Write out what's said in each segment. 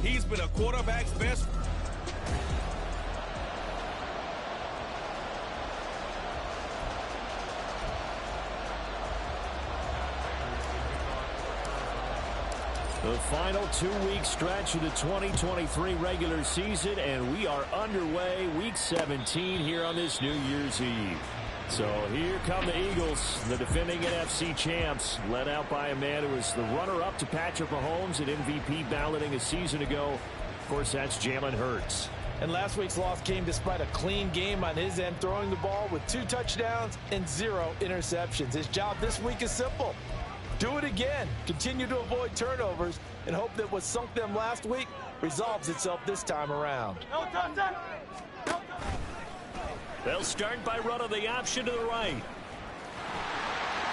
He's been a quarterback's best. The final 2-week stretch of the 2023 regular season, and we are underway week 17 here on this New Year's Eve. So here come the Eagles, the defending NFC champs, led out by a man who was the runner-up to Patrick Mahomes at MVP balloting a season ago. Of course, that's Jalen Hurts. And last week's loss came despite a clean game on his end, throwing the ball with 2 touchdowns and 0 interceptions. His job this week is simple. Do it again. Continue to avoid turnovers and hope that what sunk them last week resolves itself this time around. They'll start by running the option to the right.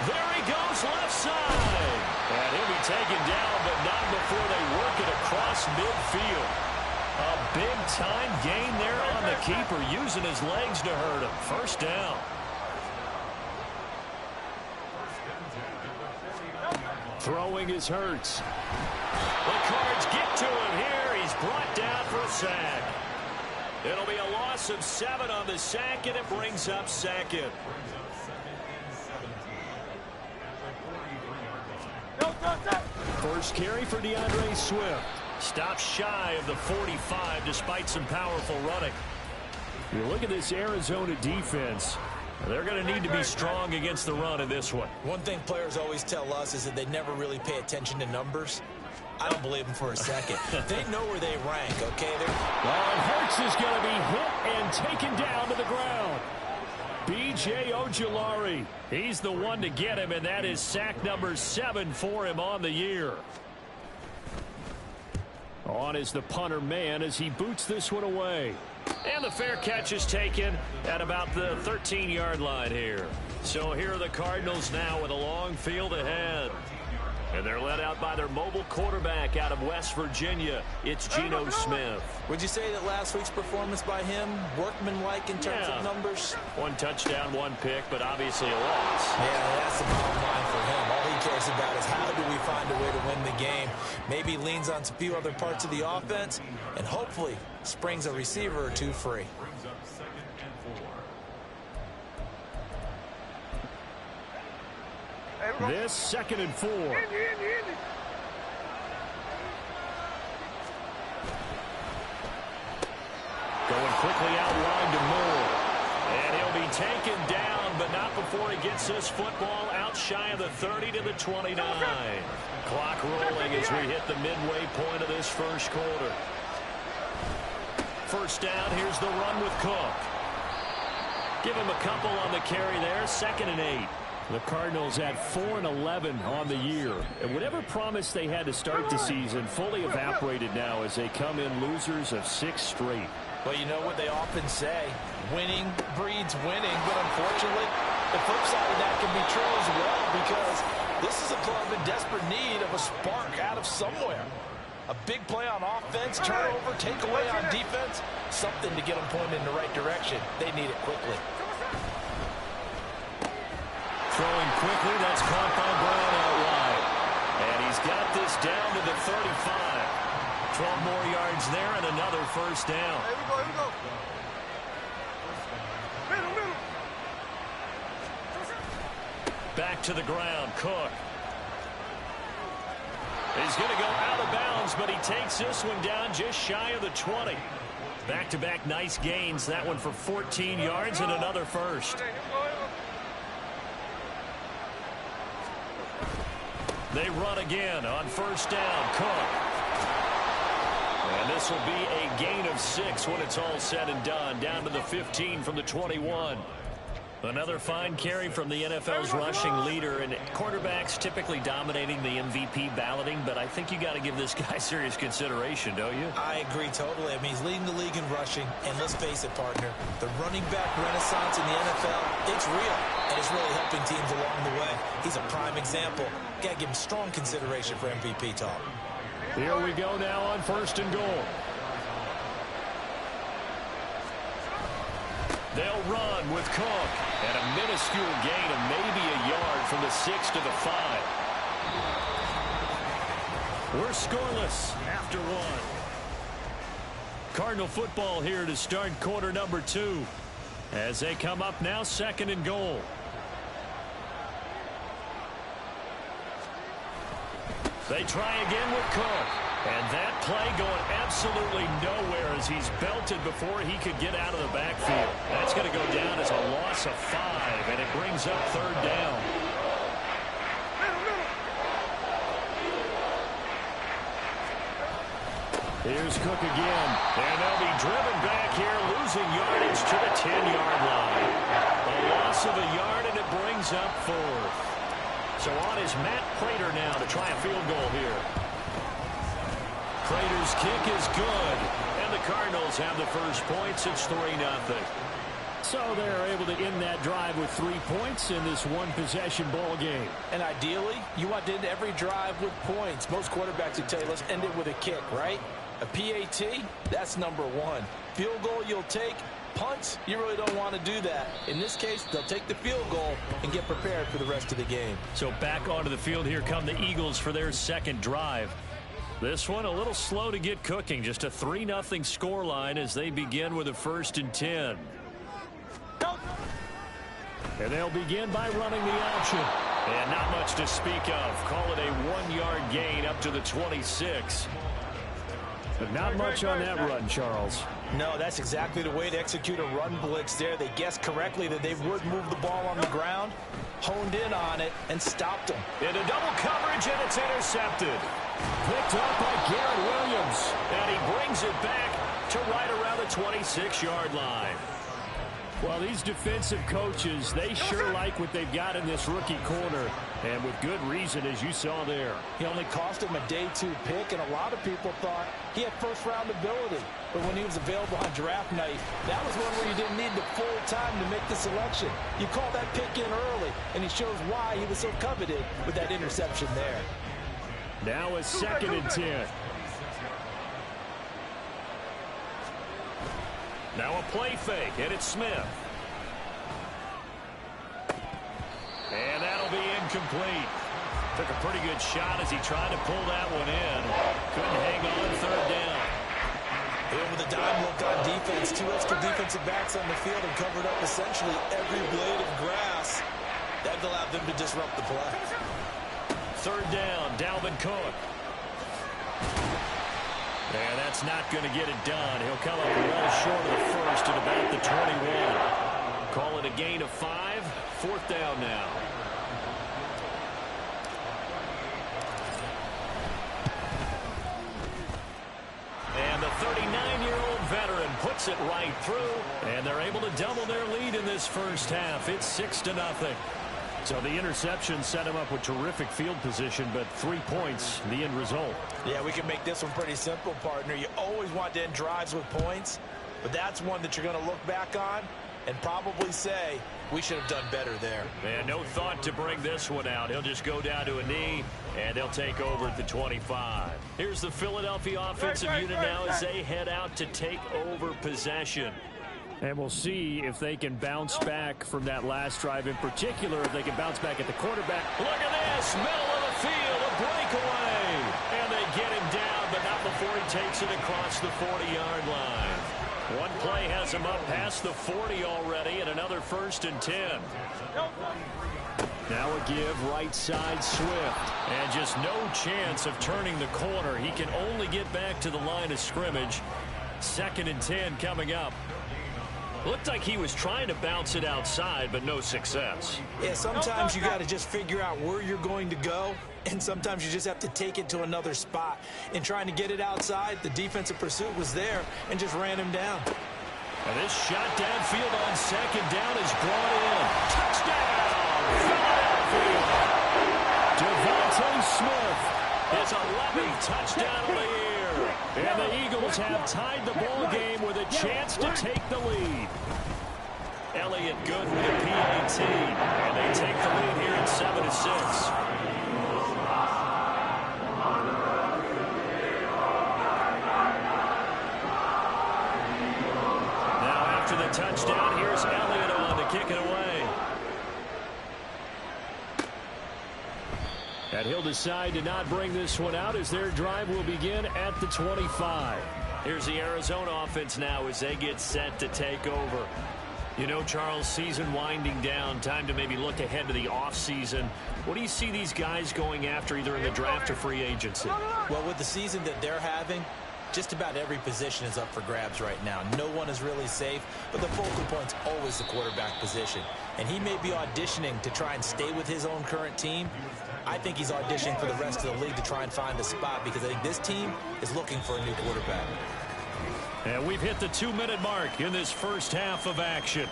There he goes, left side. And he'll be taken down, but not before they work it across midfield. A big-time gain there on the keeper, using his legs to hurt him. First down. Throwing is Hurts. The Cards get to him here. He's brought down for a sack. It'll be a loss of 7 on the sack, and it brings up second. First carry for DeAndre Swift. Stops shy of the 45 despite some powerful running. You look at this Arizona defense. They're going to need to be strong against the run in this one. One thing players always tell us is that they never really pay attention to numbers. I don't believe them for a second. They know where they rank, okay? And Hurts is going to be hit and taken down to the ground. B.J. Ojulari, he's the one to get him, and that is sack number 7 for him on the year. On is the punter man as he boots this one away. And the fair catch is taken at about the 13-yard line here. So here are the Cardinals now with a long field ahead. And they're led out by their mobile quarterback out of West Virginia. It's Geno Smith. Would you say that last week's performance by him, workmanlike in terms of numbers? 1 touchdown, 1 pick, but obviously a loss. Yeah, that's the bottom line for him. All he cares about is how do we find a way to win the game. Maybe leans on a few other parts of the offense, and hopefully springs a receiver or 2 free. This 2nd and 4. Going quickly out wide to Moore. And he'll be taken down, but not before he gets this football out shy of the 30 to the 29. Clock rolling as we hit the midway point of this first quarter. First down, here's the run with Cook. Give him a couple on the carry there, 2nd and 8. The Cardinals at 4-11 on the year. And whatever promise they had to start the season fully evaporated now as they come in losers of 6 straight. Well, you know what they often say, winning breeds winning, but unfortunately, the flip side of that can be true as well, because this is a club in desperate need of a spark out of somewhere. A big play on offense, turnover, takeaway on defense, something to get them pointed in the right direction. They need it quickly. Throwing quickly, that's caught by Brown out wide. And he's got this down to the 35. 12 more yards there and another first down. Here we go. Middle. Back to the ground, Cook. He's going to go out of bounds, but he takes this one down just shy of the 20. Back-to-back nice gains. That one for 14 yards and another first. They run again on first down. Cook. And this will be a gain of 6 when it's all said and done. Down to the 15 from the 21. Another fine carry from the NFL's rushing leader, and quarterbacks typically dominating the MVP balloting, but I think you got to give this guy serious consideration, don't you? I agree totally. I mean, he's leading the league in rushing, and let's face it, partner, the running back renaissance in the NFL, it's real, and it's really helping teams along the way. He's a prime example. Got to give him strong consideration for MVP talk. Here we go now on first and goal. They'll run with Cook. And a minuscule gain of maybe a yard from the 6 to the 5. We're scoreless after one. Cardinal football here to start quarter number 2. As they come up now, 2nd and goal. They try again with Cook. And that play going absolutely nowhere as he's belted before he could get out of the backfield. That's going to go down as a loss of 5, and it brings up 3rd down. Here's Cook again, and they'll be driven back here, losing yardage to the 10-yard line. A loss of a yard, and it brings up 4th. So on is Matt Prater now to try a field goal here. Prater's kick is good, and the Cardinals have the first points. It's 3-0. So they're able to end that drive with 3 points in this one-possession ball game. And ideally, you want to end every drive with points. Most quarterbacks would tell you, let's end it with a kick, right? A PAT, that's number 1. Field goal you'll take. Punts, you really don't want to do that. In this case, they'll take the field goal and get prepared for the rest of the game. So back onto the field here come the Eagles for their second drive. This one a little slow to get cooking. Just a 3-0 scoreline as they begin with a 1st and 10. And they'll begin by running the option. And not much to speak of. Call it a 1-yard gain up to the 26. But not much on that run, Charles. No, that's exactly the way to execute a run blitz there. They guessed correctly that they would move the ball on the ground, honed in on it, and stopped them. Into double coverage, and it's intercepted. Picked up by Garrett Williams, and he brings it back to right around the 26-yard line. Well, these defensive coaches, they sure like what they've got in this rookie corner, and with good reason, as you saw there. He only cost him a day 2 pick, and a lot of people thought he had first-round ability. But when he was available on draft night, that was one where you didn't need the full time to make the selection. You call that pick in early, and he shows why he was so coveted with that interception there. Now a 2nd and 10. Now a play fake, and it's Smith. And that'll be incomplete. Took a pretty good shot as he tried to pull that one in. Couldn't hang on 3rd down. And with a dime look on defense, 2 extra defensive backs on the field and covered up essentially every blade of grass. That allowed them to disrupt the play. 3rd down, Dalvin Cook. And that's not going to get it done. He'll come up well short of the first at about the 21. Call it a gain of 5. 4th down now. And the 39-year-old veteran puts it right through, and they're able to double their lead in this first half. It's 6-0. So the interception set him up with terrific field position, but 3 points, the end result. Yeah, we can make this one pretty simple, partner. You always want to end drives with points, but that's one that you're going to look back on and probably say, we should have done better there. And no thought to bring this one out. He'll just go down to a knee, and they'll take over at the 25. Here's the Philadelphia offensive unit now as they head out to take over possession. And we'll see if they can bounce back from that last drive, in particular, if they can bounce back at the quarterback. Look at this, middle of the field, a breakaway. And they get him down, but not before he takes it across the 40-yard line. One play has him up past the 40 already, and another 1st and 10. Now a give right side Swift. And just no chance of turning the corner. He can only get back to the line of scrimmage. 2nd and 10 coming up. Looked like he was trying to bounce it outside, but no success. Yeah, sometimes you got to just figure out where you're going to go, and sometimes you just have to take it to another spot. In trying to get it outside, the defensive pursuit was there and just ran him down. And this shot downfield on 2nd down is brought in. Touchdown, Philadelphia! Devontae Smith is 11th touchdown of the year. And the Eagles have tied the ball game with a chance to take the lead. Elliott good with a PAT. And they take the lead here at 7-6. Now after the touchdown, here's Elliott on to kick it away. And he'll decide to not bring this one out as their drive will begin at the 25. Here's the Arizona offense now as they get set to take over. You know, Charles, season winding down, time to maybe look ahead to the offseason. What do you see these guys going after either in the draft or free agency? Well, with the season that they're having, just about every position is up for grabs right now. No one is really safe, but the focal point's always the quarterback position. And he may be auditioning to try and stay with his own current team. I think he's auditioning for the rest of the league to try and find a spot because I think this team is looking for a new quarterback. And we've hit the 2-minute mark in this first half of action.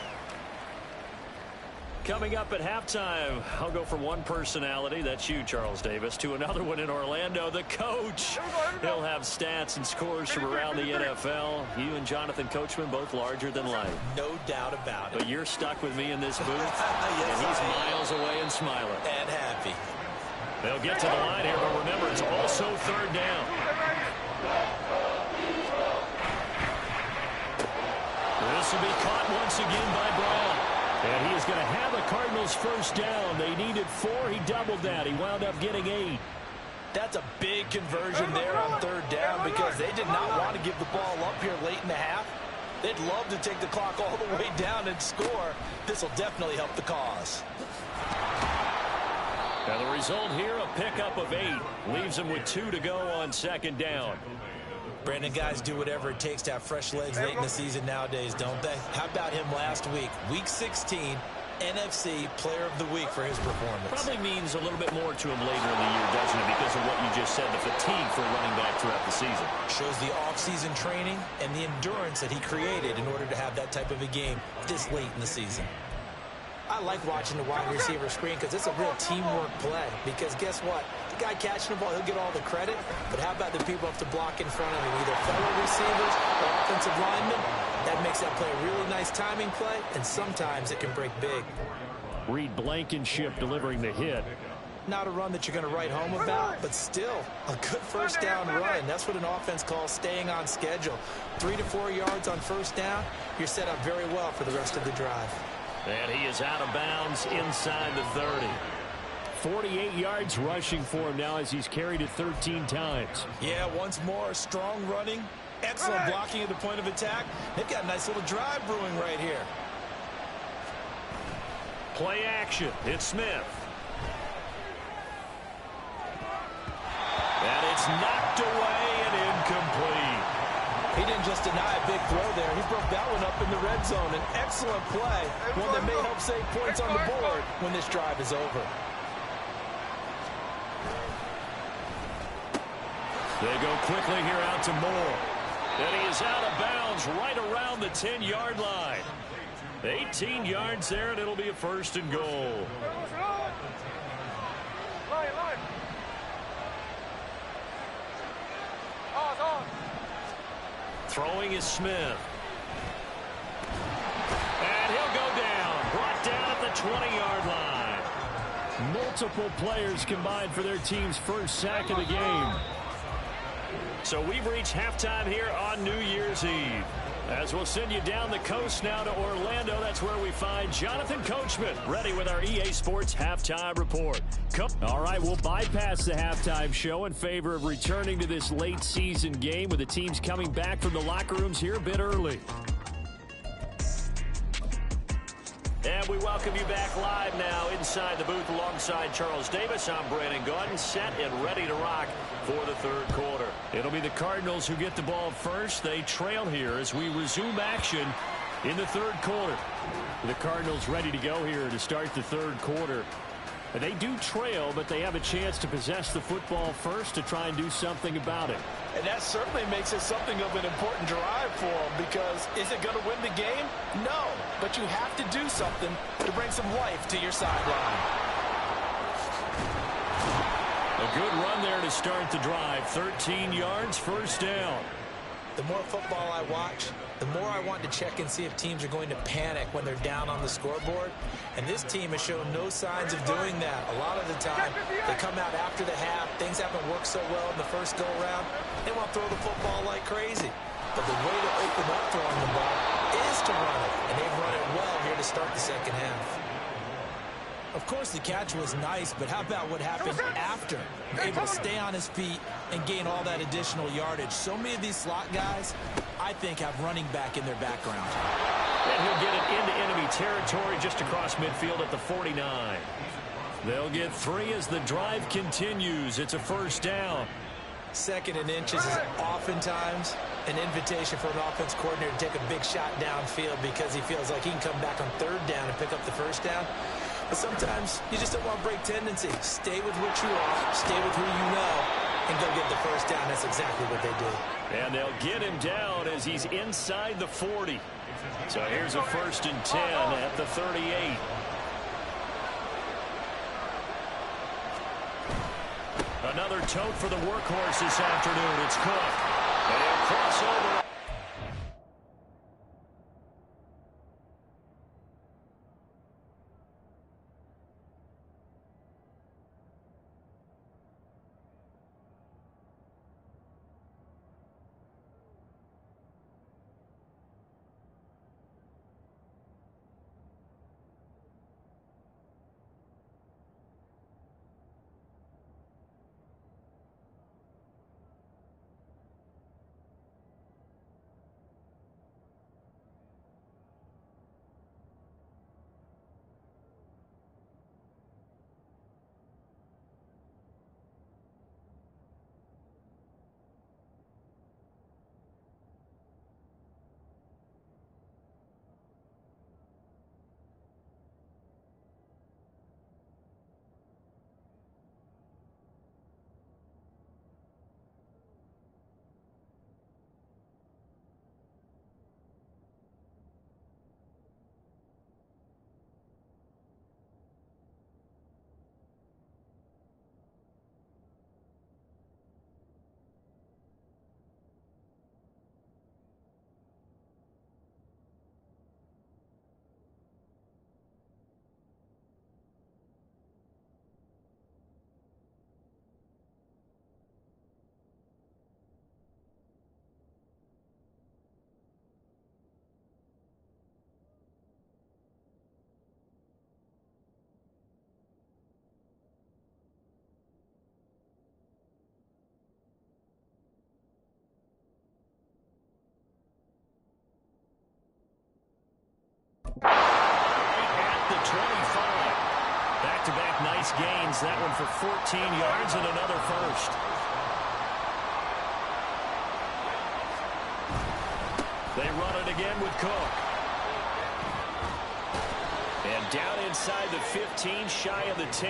Coming up at halftime, I'll go from one personality, that's you, Charles Davis, to another one in Orlando, the coach. He'll have stats and scores from around the NFL. You and Jonathan Coachman, both larger than life. No doubt about it. But you're stuck with me in this booth, yes, and he's miles away and smiling. And happy. They'll get to the line here, but remember, it's also third down. This will be caught once again by Brown. And he is going to have the Cardinals first down. They needed 4. He doubled that. He wound up getting 8. That's a big conversion there on third down because they did not want to give the ball up here late in the half. They'd love to take the clock all the way down and score. This will definitely help the cause. Now the result here, a pickup of 8. Leaves them with 2 to go on second down. Brandon, guys do whatever it takes to have fresh legs late in the season nowadays, don't they? How about him last week? Week 16, NFC Player of the Week for his performance. Probably means a little bit more to him later in the year, doesn't it? Because of what you just said, the fatigue for running back throughout the season. Shows the off-season training and the endurance that he created in order to have that type of a game this late in the season. I like watching the wide receiver screen because it's a real teamwork play. Because guess what? The guy catching the ball, he'll get all the credit. But how about the people have to block in front of him, either fellow receivers or offensive linemen? That makes that play a really nice timing play, and sometimes it can break big. Reed Blankenship delivering the hit. Not a run that you're going to write home about, but still a good first down run. That's what an offense calls staying on schedule. 3 to 4 yards on first down, you're set up very well for the rest of the drive. And he is out of bounds inside the 30. 48 yards rushing for him now as he's carried it 13 times. Yeah, once more, strong running, excellent blocking at the point of attack. They've got a nice little drive brewing right here. Play action. It's Smith. And it's knocked away and incomplete. He didn't just deny a big throw there. He broke that one up in the red zone. An excellent play, one that may help save points on the board when this drive is over. They go quickly here out to Moore. And he is out of bounds right around the 10-yard line. 18 yards there, and it'll be a first and goal. Throwing is Smith. And he'll go down. Brought down at the 20-yard line. Multiple players combined for their team's first sack of the game. So we've reached halftime here on New Year's Eve. As we'll send you down the coast now to Orlando, that's where we find Jonathan Coachman ready with our EA Sports Halftime Report. All right, we'll bypass the halftime show in favor of returning to this late season game with the teams coming back from the locker rooms here a bit early. And we welcome you back live now inside the booth alongside Charles Davis. I'm Brandon Gaudin, set and ready to rock for the third quarter. It'll be the Cardinals who get the ball first. They trail here as we resume action in the third quarter. The Cardinals ready to go here to start the third quarter. And they do trail, but they have a chance to possess the football first to try and do something about it. And that certainly makes it something of an important drive for them, because is it going to win the game? No, but you have to do something to bring some life to your sideline. A good run there to start the drive. 13 yards, first down. The more football I watch, the more I want to check and see if teams are going to panic when they're down on the scoreboard. And this team has shown no signs of doing that. A lot of the time, they come out after the half. Things haven't worked so well in the first go-around. They want to throw the football like crazy. But the way to open up throwing the ball is to run it. And they've run it well here to start the second half. Of course, the catch was nice, but how about what happened after? Able to stay on his feet and gain all that additional yardage. So many of these slot guys, I think, have running back in their background. And he'll get it into enemy territory just across midfield at the 49. They'll get 3 as the drive continues. It's a first down. 2nd and inches is oftentimes an invitation for an offense coordinator to take a big shot downfield because he feels like he can come back on 3rd down and pick up the first down. But sometimes you just don't want to break tendency. Stay with what you are, stay with who you know, and go get the first down. That's exactly what they do. And they'll get him down as he's inside the 40. So here's a 1st and 10 at the 38. Another tote for the workhorse this afternoon. It's Cook. And he'll cross over. At the 25. Back-to-back nice gains. That one for 14 yards and another first. They run it again with Cook. And down inside the 15, shy of the 10.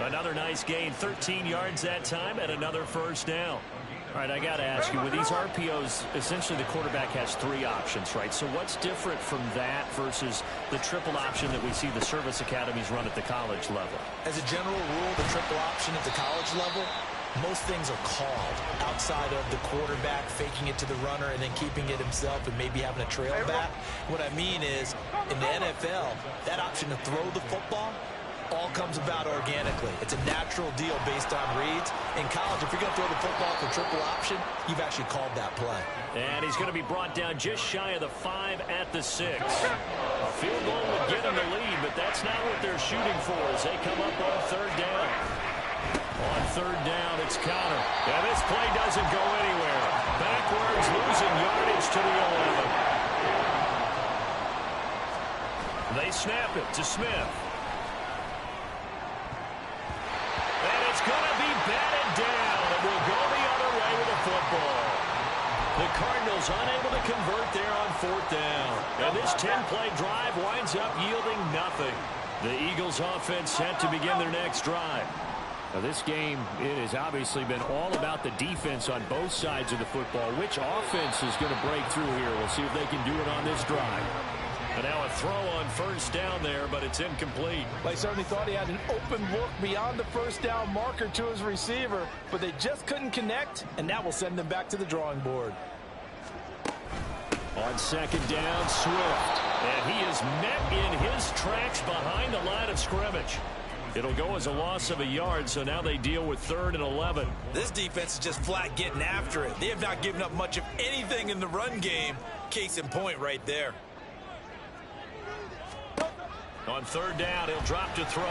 Another nice gain, 13 yards that time, and another first down. All right, I got to ask you, with these RPOs, essentially the quarterback has 3 options, right? So what's different from that versus the triple option that we see the service academies run at the college level? As a general rule, the triple option at the college level, most things are called outside of the quarterback faking it to the runner and then keeping it himself and maybe having a trail back. What I mean is, in the NFL, that option to throw the football all comes about organically. It's a natural deal based on reads. In college, if you're going to throw the football for triple option, you've actually called that play. And he's going to be brought down just shy of the 5 at the 6. A field goal would get him the lead, but that's not what they're shooting for as they come up on 3rd down. On 3rd down, it's Connor. And this play doesn't go anywhere. Backwards, losing yardage to the 11. They snap it to Smith. And it's going to be batted down. It will go the other way with the football. The Cardinals unable to convert there on 4th down. And this 10-play drive winds up yielding nothing. The Eagles offense set to begin their next drive. Now this game, it has obviously been all about the defense on both sides of the football. Which offense is going to break through here? We'll see if they can do it on this drive. And now a throw on 1st down there, but it's incomplete. They certainly thought he had an open look beyond the 1st down marker to his receiver, but they just couldn't connect, and that will send them back to the drawing board. On 2nd down, Swift. And he is met in his tracks behind the line of scrimmage. It'll go as a loss of a yard, so now they deal with 3rd and 11. This defense is just flat getting after it. They have not given up much of anything in the run game. Case in point right there. On third down, he'll drop to throw.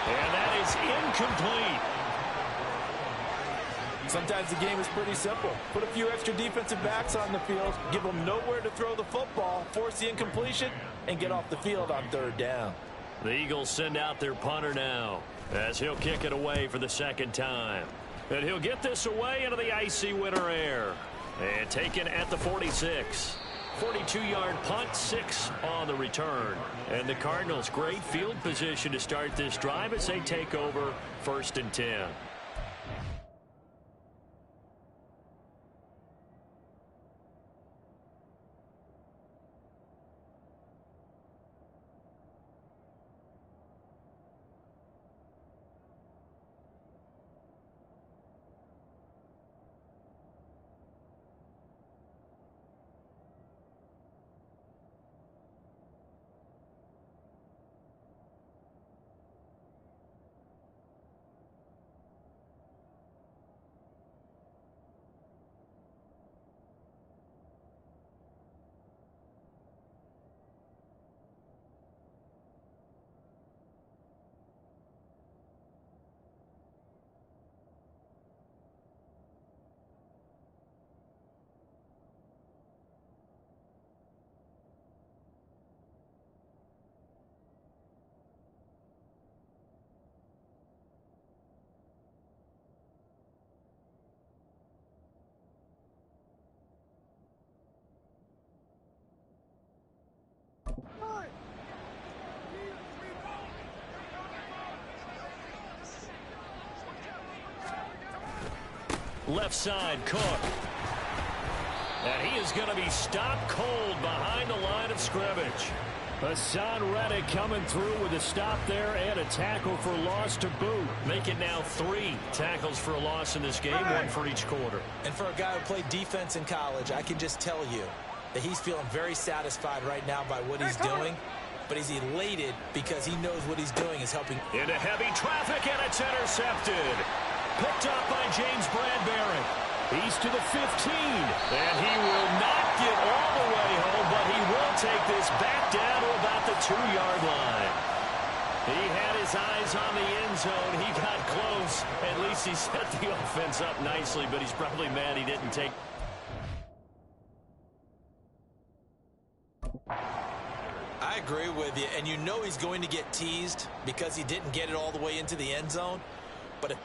And that is incomplete. Sometimes the game is pretty simple. Put a few extra defensive backs on the field, give them nowhere to throw the football, force the incompletion, and get off the field on third down. The Eagles send out their punter now as he'll kick it away for the second time. And he'll get this away into the icy winter air. And taken at the 46. 42-yard punt, 6 on the return. And the Cardinals, great field position to start this drive as they take over 1st and 10. Left side, Cook. And he is going to be stopped cold behind the line of scrimmage. Hassan Reddick coming through with a stop there and a tackle for loss to boot. Make it now 3 tackles for a loss in this game, 1 for each quarter. And for a guy who played defense in college, I can just tell you that he's feeling very satisfied right now by what he's doing. But he's elated because he knows what he's doing is helping. Into heavy traffic, and it's intercepted. Picked up by James Bradbury. He's to the 15. And he will not get all the way home, but he will take this back down to about the 2-yard line. He had his eyes on the end zone. He got close. At least he set the offense up nicely, but he's probably mad he didn't take. I agree with you, and you know he's going to get teased because he didn't get it all the way into the end zone. But if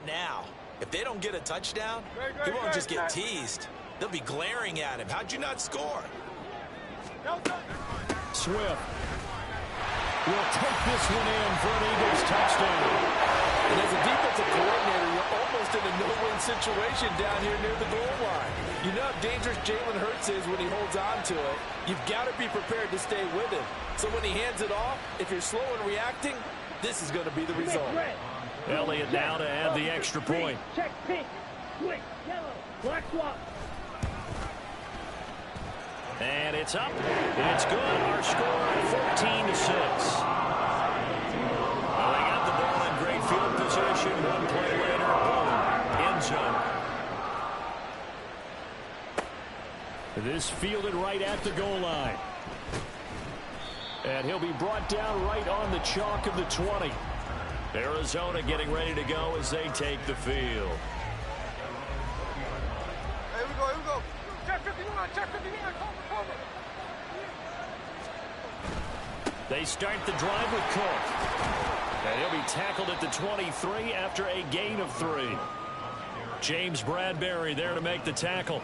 now. If they don't get a touchdown, he won't just get teased. They'll be glaring at him. How'd you not score? Swift will take this one in for an Eagles touchdown. And as a defensive coordinator, you're almost in a no-win situation down here near the goal line. You know how dangerous Jalen Hurts is when he holds on to it. You've got to be prepared to stay with him. So when he hands it off, if you're slow in reacting, this is going to be the result. Elliott now to add the extra point. Check pink, switch, yellow, black swap. And it's up. It's good. Our score 14-6. Well, they got the ball in great field position. One play later, boom, end zone. This fielded right at the goal line. And he'll be brought down right on the chalk of the 20. Arizona getting ready to go as they take the field. Here we go, here we go. Check 59, check 59, cover. They start the drive with Cook. And he'll be tackled at the 23 after a gain of 3. James Bradbury there to make the tackle.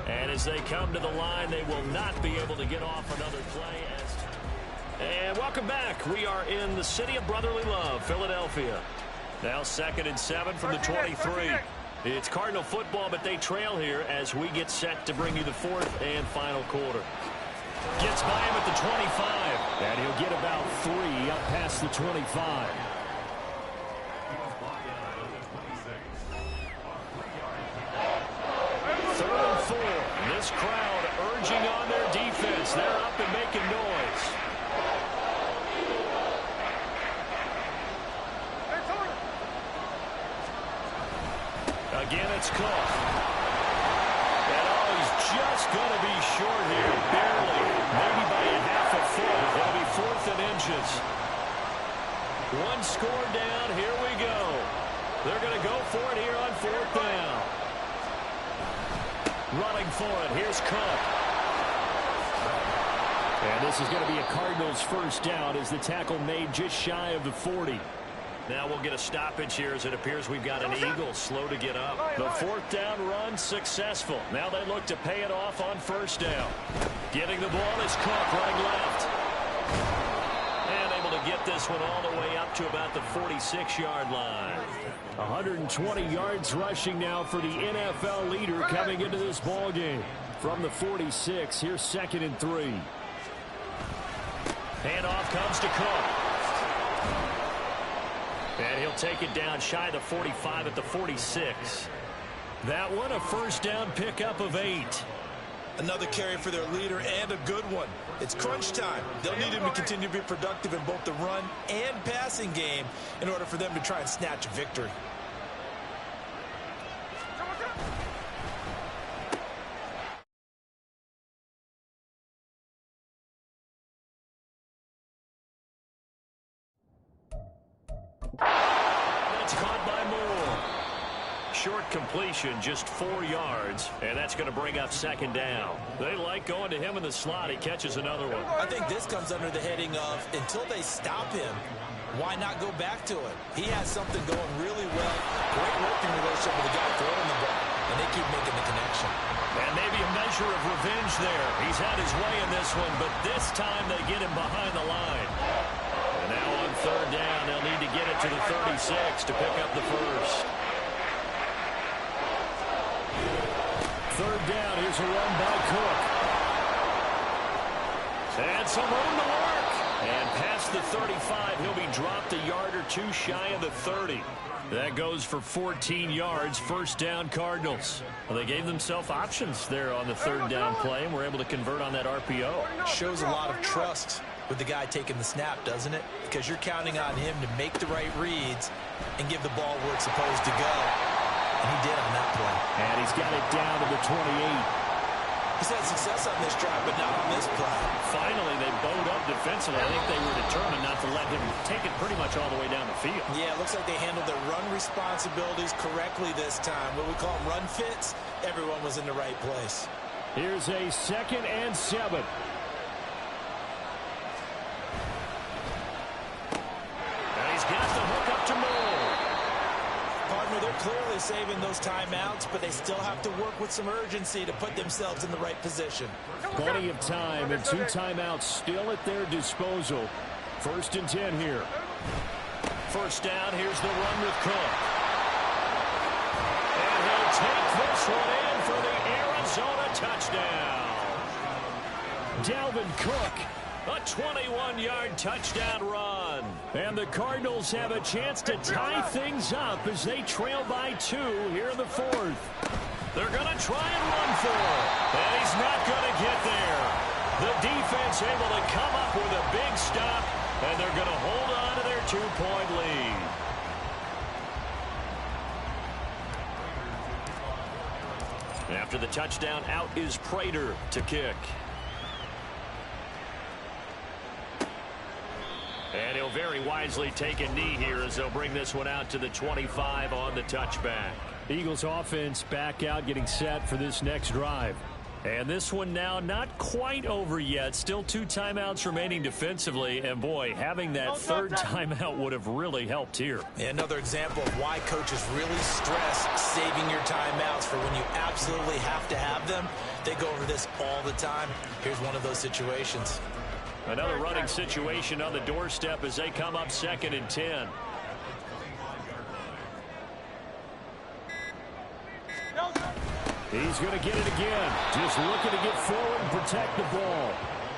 And as they come to the line, they will not be able to get off another play. And welcome back. We are in the city of brotherly love, Philadelphia. Now 2nd and 7 from the 23. It's Cardinal football, but they trail here as we get set to bring you the 4th and final quarter. Gets by him at the 25. And he'll get about 3 up past the 25. This crowd urging on their defense. They're up and making noise. Again, it's Cook. And he's just going to be short here. Barely. Maybe by a half a foot. It'll be 4th and inches. One score down. Here we go. They're going to go for it here on 4th down. Running for it. Here's Cook. And this is going to be a Cardinals first down as the tackle made just shy of the 40. Now we'll get a stoppage here as it appears we've got an Eagle slow to get up. The 4th down run successful. Now they look to pay it off on 1st down. Getting the ball is Cook running left. And able to get this one all the way up to about the 46-yard line. 120 yards rushing now for the NFL leader coming into this ball game. From the 46, here's 2nd and 3. Handoff comes to Cook. And he'll take it down shy of the 45 at the 46. That one a 1st down pickup of 8. Another carry for their leader and a good one. It's crunch time. They'll need him to continue to be productive in both the run and passing game in order for them to try and snatch a victory. It's caught by Moore. Short completion, just 4 yards, and that's going to bring up 2nd down. They like going to him in the slot. He catches another one. I think this comes under the heading of until they stop him, why not go back to it? He has something going really well. Great working relationship with the guy throwing the ball, and they keep making the connection. And maybe a measure of revenge there. He's had his way in this one, but this time they get him behind the line. And now on 3rd down, they'll need to get it to the 36 to pick up the 1st. 3rd down, here's a run by Cook. And some room to work. And past the 35, he'll be dropped a yard or 2 shy of the 30. That goes for 14 yards, 1st down Cardinals. Well, they gave themselves options there on the 3rd down play, and were able to convert on that RPO. Shows a lot of trust with the guy taking the snap, doesn't it? Because you're counting on him to make the right reads and give the ball where it's supposed to go. And he did on that play. And he's got it down to the 28. He's had success on this drive, but not on this play. Finally, they bowed up defensively. I think they were determined not to let him take it pretty much all the way down the field. Yeah, it looks like they handled their run responsibilities correctly this time. What we call them run fits, everyone was in the right place. Here's a 2nd and 7. And he's got the hook up to Moore. Partner, they're clearly saving those timeouts, but they still have to work with some urgency to put themselves in the right position. Plenty of time and 2 timeouts still at their disposal. 1st and 10 here. First down, here's the run with Cook. And he'll take this one in for the Arizona touchdown. Dalvin Cook, a 21-yard touchdown run. And the Cardinals have a chance to tie things up as they trail by 2 here in the 4th. They're going to try and run for it. And he's not going to get there. The defense able to come up with a big stop, and they're going to hold on to their 2-point lead. After the touchdown, out is Prater to kick. And he'll very wisely take a knee here as they'll bring this one out to the 25 on the touchback. Eagles offense back out, getting set for this next drive. And this one now not quite over yet. Still 2 timeouts remaining defensively. And, boy, having that 3rd timeout would have really helped here. Another example of why coaches really stress saving your timeouts for when you absolutely have to have them. They go over this all the time. Here's one of those situations. Another running situation on the doorstep as they come up 2nd and 10. He's going to get it again. Just looking to get forward and protect the ball.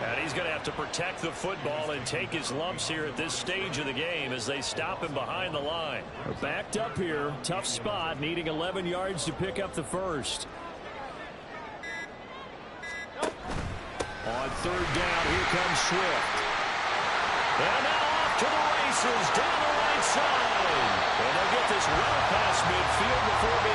And he's going to have to protect the football and take his lumps here at this stage of the game as they stop him behind the line. They're backed up here. Tough spot, needing 11 yards to pick up the first. On 3rd down, here comes Swift. And now off to the races down the right side. And they'll get this well past midfield before being